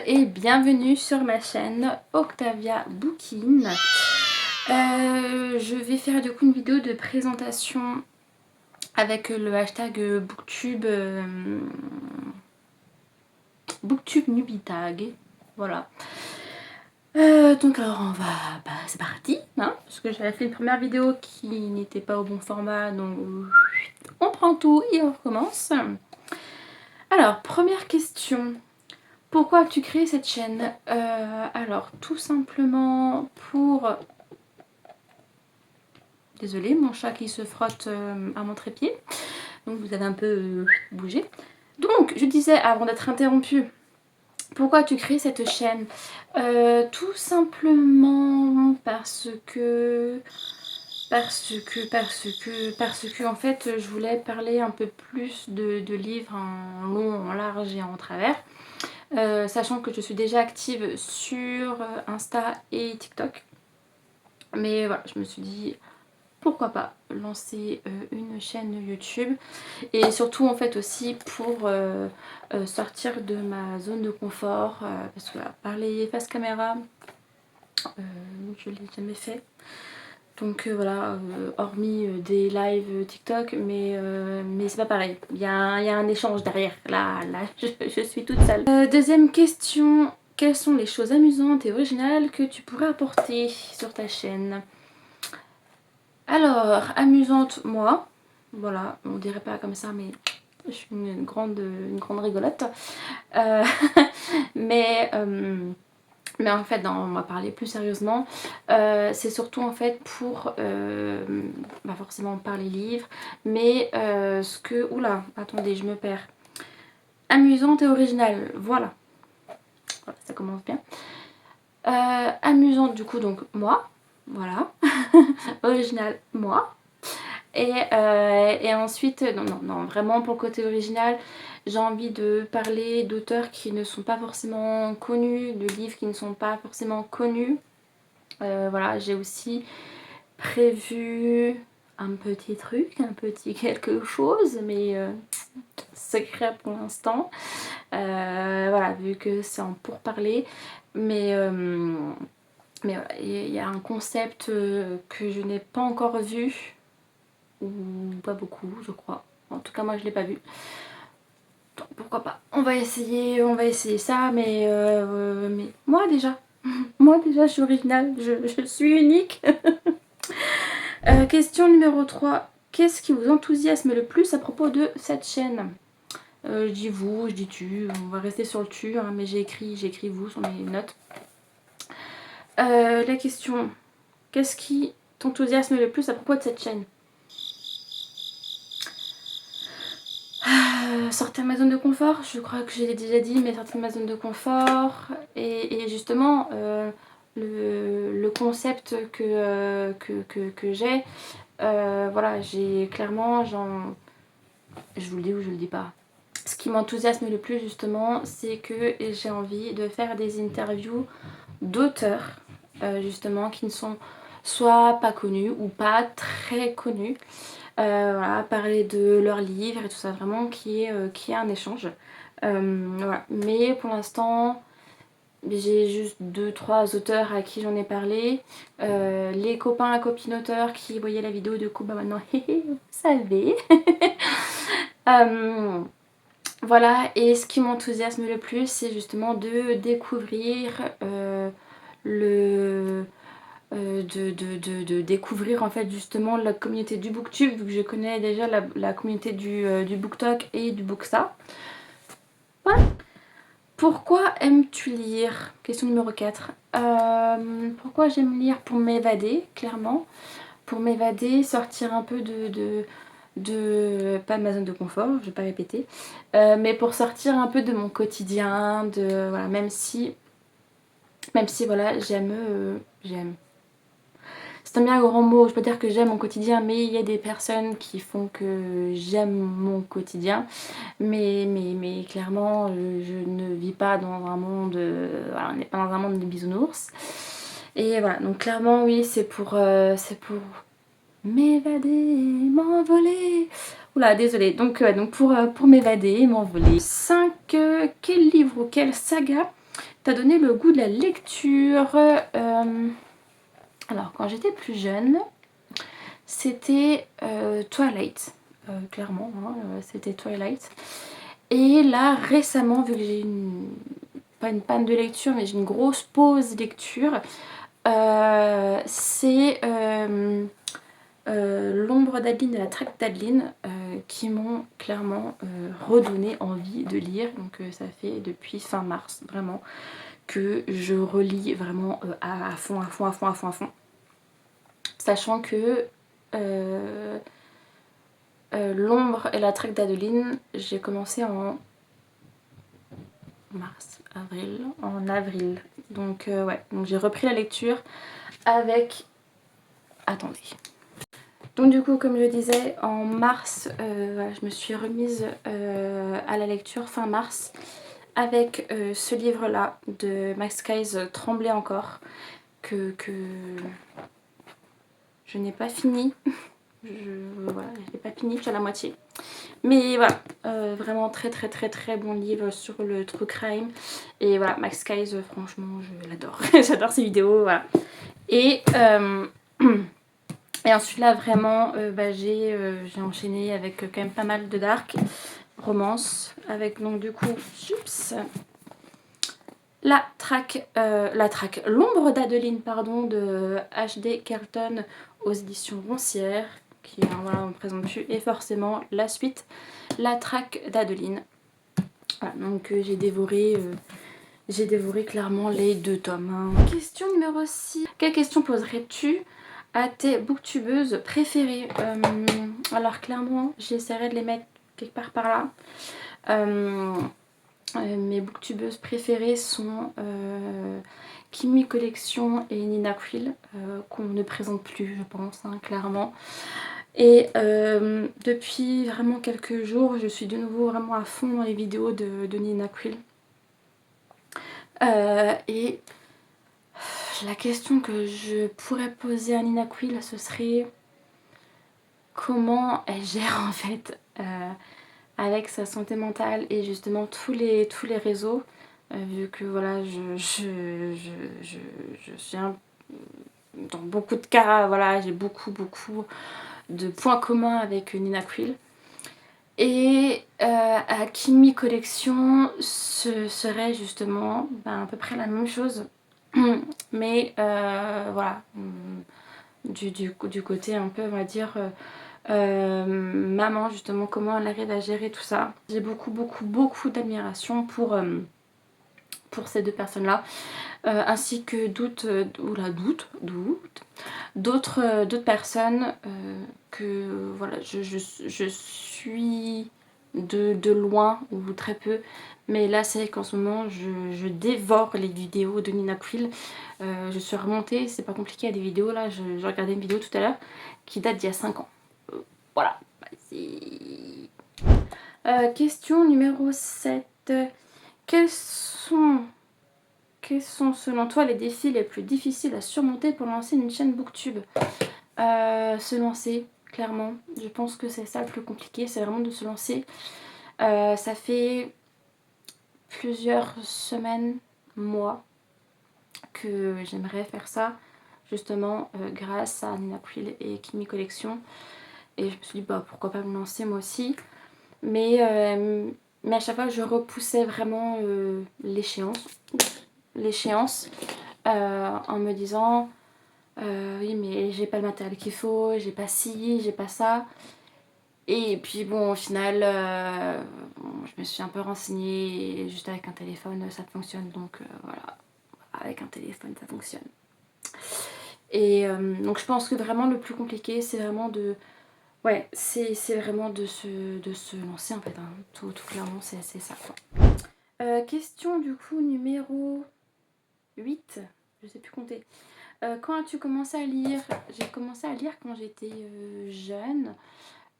et bienvenue sur ma chaîne Octavia Bookin. Je vais faire du coup une vidéo de présentation avec le hashtag Booktube Nubitag. Voilà. Donc alors c'est parti, hein, parce que j'avais fait une première vidéo qui n'était pas au bon format, donc on prend tout et on recommence. Alors, première question. Pourquoi as-tu créé cette chaîne? Alors, tout simplement pour... Désolée, mon chat qui se frotte à mon trépied. Donc, vous avez un peu bougé. Donc, je disais, avant d'être interrompue, pourquoi as-tu créé cette chaîne? Tout simplement parce que en fait, je voulais parler un peu plus de livres en long, en large et en travers. Sachant que je suis déjà active sur Insta et TikTok. Mais voilà, je me suis dit pourquoi pas lancer une chaîne YouTube. Et surtout en fait aussi pour sortir de ma zone de confort. Parce que parler face caméra, je ne l'ai jamais fait. Donc voilà, hormis des lives TikTok, mais c'est pas pareil. Il y a un échange derrière. Là je suis toute seule. Deuxième question. Quelles sont les choses amusantes et originales que tu pourrais apporter sur ta chaîne? Alors, amusante, moi. Voilà, on dirait pas comme ça, mais je suis une grande rigolote. Mais... Mais en fait, non, on va parler plus sérieusement. C'est surtout en fait pour, forcément par les livres, mais ce que... Oula, attendez, je me perds. Amusante et originale, voilà. Voilà, ça commence bien. Amusante du coup, donc moi, voilà. Originale, moi. Et ensuite, non, vraiment pour le côté original, j'ai envie de parler d'auteurs qui ne sont pas forcément connus, de livres qui ne sont pas forcément connus. Voilà, j'ai aussi prévu un petit truc, un petit quelque chose, mais secret pour l'instant. Voilà, vu que c'est en pourparler. Mais voilà, il y a un concept que je n'ai pas encore vu. Ou pas beaucoup, je crois. En tout cas, moi, je l'ai pas vu. Donc, pourquoi pas. On va essayer ça, mais moi déjà. Moi déjà, je suis originale, je suis unique. Question numéro 3. Qu'est-ce qui vous enthousiasme le plus à propos de cette chaîne? Je dis vous, je dis tu, on va rester sur le tu, hein, mais j'ai écrit vous sur mes notes. La question, qu'est-ce qui t'enthousiasme le plus à propos de cette chaîne? Sortir de ma zone de confort, je crois que je l'ai déjà dit, mais sortir de ma zone de confort et justement le concept que j'ai, voilà, j'ai clairement, je vous le dis ou je le dis pas. Ce qui m'enthousiasme le plus justement, c'est que j'ai envie de faire des interviews d'auteurs justement qui ne sont soit pas connus ou pas très connus. Voilà, parler de leurs livres et tout ça, vraiment qui est un échange. Voilà. Mais pour l'instant, j'ai juste 2-3 auteurs à qui j'en ai parlé. Les copains et copines auteurs qui voyaient la vidéo, du coup, bah maintenant, vous savez. Voilà, et ce qui m'enthousiasme le plus, c'est justement de découvrir de découvrir en fait justement la communauté du booktube, vu que je connais déjà la communauté du booktok et du booksta. Voilà. Pourquoi aimes-tu lire? Question numéro 4. Pourquoi j'aime lire? Pour m'évader, clairement. Pour m'évader, sortir un peu pas de ma zone de confort, je vais pas répéter, mais pour sortir un peu de mon quotidien, voilà, même si voilà, j'aime, c'est un bien grand mot, je peux dire que j'aime mon quotidien, mais il y a des personnes qui font que j'aime mon quotidien, mais clairement je ne vis pas dans un monde, voilà, on n'est pas dans un monde de bisounours. Et voilà, donc clairement oui, c'est pour m'évader, m'envoler. Oula, désolée. Donc pour m'évader, m'envoler. 5. Quel livre ou quelle saga t'a donné le goût de la lecture? Alors quand j'étais plus jeune, c'était Twilight, clairement, hein, c'était Twilight. Et là récemment, vu que j'ai pas une panne de lecture, mais j'ai une grosse pause lecture, c'est L'ombre d'Adeline et la traque d'Adeline qui m'ont clairement redonné envie de lire. Donc ça fait depuis fin mars vraiment que je relis vraiment à fond, à fond, à fond, à fond, à fond. Sachant que L'ombre et la traque d'Adeline, j'ai commencé en avril. Donc ouais, donc j'ai repris la lecture avec... Attendez. Donc du coup, comme je disais, en mars, voilà, je me suis remise à la lecture fin mars avec ce livre-là de Max Keyes, Trembler encore, que je n'ai pas fini. Voilà, je l'ai pas fini, je suis à la moitié. Mais voilà, vraiment très très très très bon livre sur le true crime. Et voilà, Max Keyes, franchement, je l'adore. J'adore ses vidéos, voilà. Et... Et ensuite là vraiment j'ai enchaîné avec quand même pas mal de dark romance avec donc du coup L'ombre d'Adeline pardon de H.D. Carlton aux éditions Roncière qui voilà, on ne présente plus et forcément la suite La traque d'Adeline. Voilà, donc j'ai dévoré clairement les 2 tomes. Hein. Question numéro 6. Quelle question poserais-tu à tes booktubeuses préférées? Alors clairement, j'essaierai de les mettre quelque part par là. Mes booktubeuses préférées sont Kimi Collection et Nina Quill, qu'on ne présente plus, je pense, hein, clairement. Et depuis vraiment quelques jours, je suis de nouveau vraiment à fond dans les vidéos de Nina Quill. Et la question que je pourrais poser à Nina Quill, ce serait comment elle gère en fait avec sa santé mentale et justement tous les réseaux, vu que voilà, je suis dans beaucoup de cas, voilà, j'ai beaucoup de points communs avec Nina Quill. Et à Kimi Collection, ce serait justement à peu près la même chose. Mais voilà, du côté un peu, on va dire, maman, justement, comment elle arrive à gérer tout ça. J'ai beaucoup d'admiration pour ces 2 personnes-là, ainsi que d'autres personnes que voilà, je suis de loin ou très peu, mais là c'est vrai qu'en ce moment je dévore les vidéos de Nina Quill. Je suis remontée, c'est pas compliqué, à des vidéos là, je regardais une vidéo tout à l'heure qui date d'il y a 5 ans. Voilà. Question numéro 7. Quels sont selon toi les défis les plus difficiles à surmonter pour lancer une chaîne booktube? Se lancer, clairement. Je pense que c'est ça le plus compliqué, c'est vraiment de se lancer. Ça fait plusieurs semaines, mois, que j'aimerais faire ça, justement grâce à Nina Quill et Kimi Collection. Et je me suis dit, bah, pourquoi pas me lancer moi aussi. Mais à chaque fois, je repoussais vraiment l'échéance. En me disant oui mais j'ai pas le matériel qu'il faut, j'ai pas ci, j'ai pas ça. Et puis bon au final bon, je me suis un peu renseignée et juste avec un téléphone ça fonctionne, donc voilà, avec un téléphone ça fonctionne. Et donc je pense que vraiment le plus compliqué c'est vraiment de... Ouais, c'est vraiment de se lancer en fait, hein. Tout clairement c'est ça quoi. Question du coup numéro 8, je sais plus compter. Quand as-tu commencé à lire? J'ai commencé à lire quand j'étais jeune,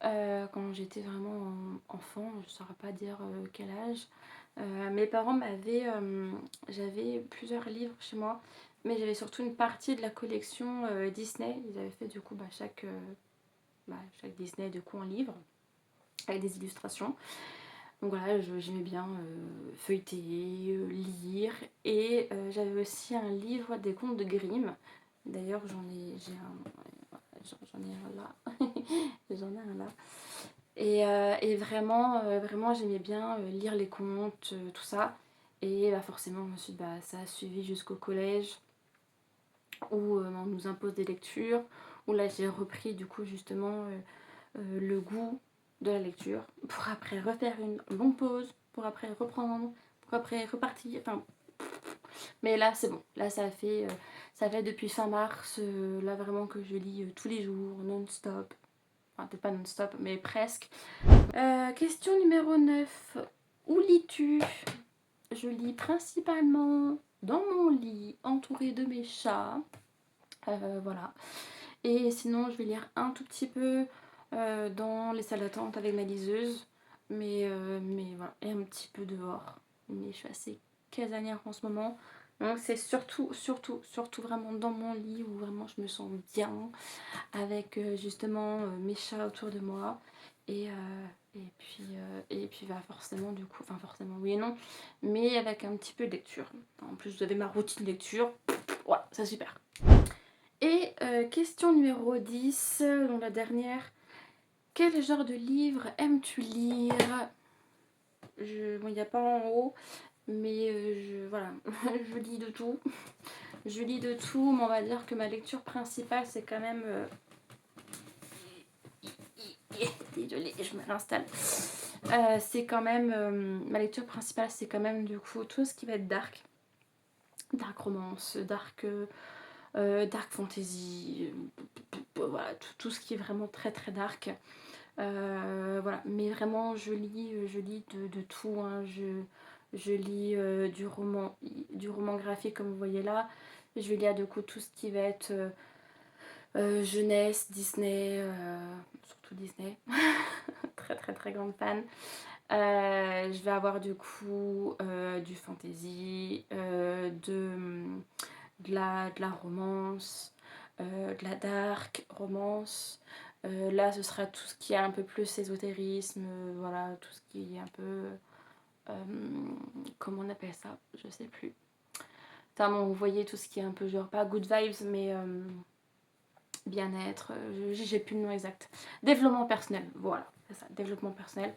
quand j'étais vraiment enfant, je ne saurais pas dire quel âge. Mes parents m'avaient... j'avais plusieurs livres chez moi, mais j'avais surtout une partie de la collection Disney. Ils avaient fait du coup chaque Disney du coup en livre, avec des illustrations. Donc voilà, j'aimais bien feuilleter, lire. Et j'avais aussi un livre des contes de Grimm. D'ailleurs j'en ai un là. J'en ai un là. Et vraiment, vraiment j'aimais bien lire les contes, tout ça. Et bah, forcément ensuite bah, ça a suivi jusqu'au collège où on nous impose des lectures. Où là j'ai repris du coup justement le goût de la lecture pour après refaire une longue pause, pour après reprendre, pour après repartir. Enfin, mais là c'est bon, là ça fait depuis fin mars, là vraiment que je lis tous les jours, non-stop. Enfin peut-être pas non-stop, mais presque. Question numéro 9. Où lis-tu? Je lis principalement dans mon lit, entourée de mes chats. Voilà. Et sinon, je vais lire un tout petit peu dans les salles d'attente avec ma liseuse. Mais voilà, et un petit peu dehors. Mais je suis assez casanière en ce moment. Donc c'est surtout vraiment dans mon lit où vraiment je me sens bien. Avec justement mes chats autour de moi. Et, bah forcément du coup, enfin forcément oui et non. Mais avec un petit peu de lecture. En plus j'avais ma routine de lecture. Voilà, c'est super. Et question numéro 10, donc la dernière. Quel genre de livre aimes-tu lire? Bon, il n'y a pas en haut, mais voilà, je lis de tout. Je lis de tout, mais on va dire que ma lecture principale, c'est quand même... Désolée, je me réinstalle. C'est quand même... ma lecture principale, c'est quand même du coup tout ce qui va être dark. Dark romance, dark fantasy, voilà, tout ce qui est vraiment très très dark. Voilà, mais vraiment je lis de tout, hein. Je lis du roman graphique comme vous voyez là. Je vais lire du coup tout ce qui va être jeunesse, Disney, surtout Disney. Très très très grande fan. Je vais avoir du coup du fantasy, de la romance, de la dark romance. Là, ce sera tout ce qui est un peu plus ésotérisme, voilà, tout ce qui est un peu... comment on appelle ça? Je sais plus. Enfin bon, vous voyez tout ce qui est un peu genre, pas good vibes, mais bien-être, j'ai plus le nom exact. Développement personnel, voilà, c'est ça, développement personnel.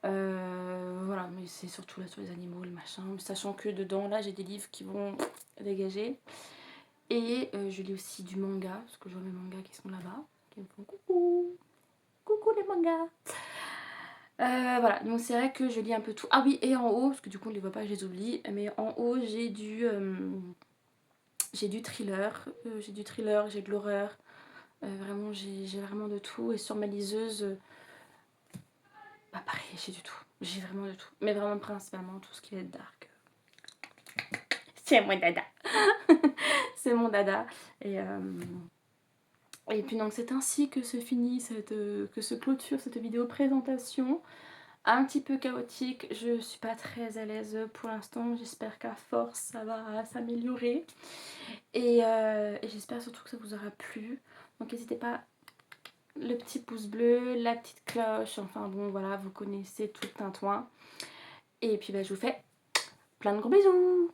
Voilà, mais c'est surtout là sur les animaux, le machin, sachant que dedans, là, j'ai des livres qui vont dégager. Et je lis aussi du manga, parce que je vois mes mangas qui sont là-bas, qui me font coucou, coucou les mangas. Voilà, donc c'est vrai que je lis un peu tout. Ah oui, et en haut, parce que du coup on les voit pas, je les oublie, mais en haut j'ai du thriller, j'ai de l'horreur. Vraiment, j'ai vraiment de tout. Et sur ma liseuse, bah pareil, j'ai du tout. J'ai vraiment de tout. Mais vraiment principalement tout ce qui est dark. C'est mon dada. C'est mon dada. Et puis donc c'est ainsi que se finit que se clôture cette vidéo présentation. Un petit peu chaotique, je suis pas très à l'aise pour l'instant, j'espère qu'à force ça va s'améliorer. Et j'espère surtout que ça vous aura plu. Donc n'hésitez pas, le petit pouce bleu, la petite cloche, enfin bon voilà, vous connaissez tout le tintouin. Et puis bah, je vous fais plein de gros bisous.